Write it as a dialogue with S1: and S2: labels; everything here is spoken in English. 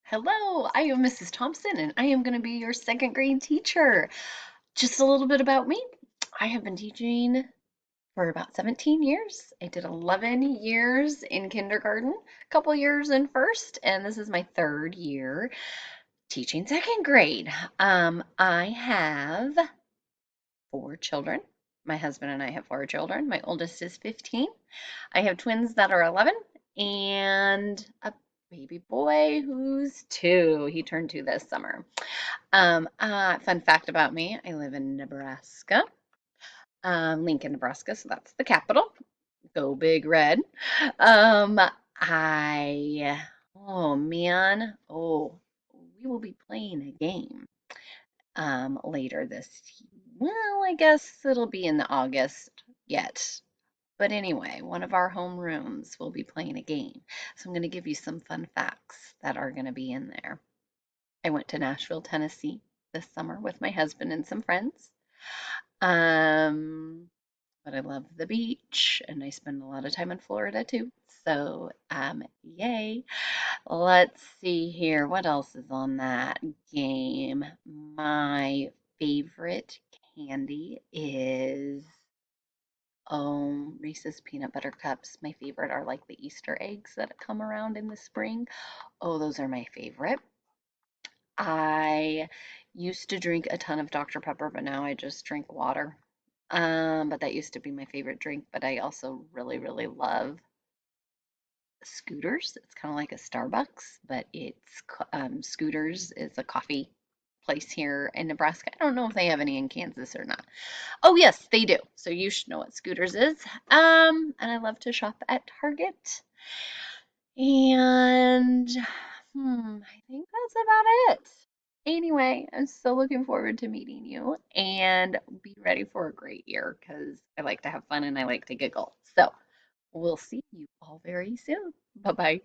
S1: Hello, I am Mrs. Thompson and I am going to be your second grade teacher. Just a little bit about me. I have been teaching for about 17 years. I did 11 years in kindergarten, a couple years in first, and this is my third year teaching second grade. I have four children. My husband and I have four children. My oldest is 15. I have twins that are 11 and a baby boy who's 2. He turned 2 this summer. Fun fact about me, I live in Nebraska, Lincoln, Nebraska, so that's the capital. Go Big Red. Um, I, oh man, we will be playing a game later this, well, I guess it'll be in the August yet. But anyway, one of our home rooms will be playing a game. So I'm going to give you some fun facts that are going to be in there. I went to Nashville, Tennessee this summer with my husband and some friends. Um, but I love the beach and I spend a lot of time in Florida too. So, yay. Let's see here. What else is on that game? My favorite candy is Reese's peanut butter cups. My favorite are like the Easter eggs that come around in the spring. Oh, those are my favorite. I used to drink a ton of Dr. Pepper, but now I just drink water. But that used to be my favorite drink, but I also really, really love Scooters. It's kind of like a Starbucks, but Scooters is a coffee place here in Nebraska. I don't know if they have any in Kansas or not. Oh, yes, they do. So you should know what Scooters is. And I love to shop at Target. And I think that's about it. Anyway, I'm so looking forward to meeting you and be ready for a great year because I like to have fun and I like to giggle. So we'll see you all very soon. Bye bye.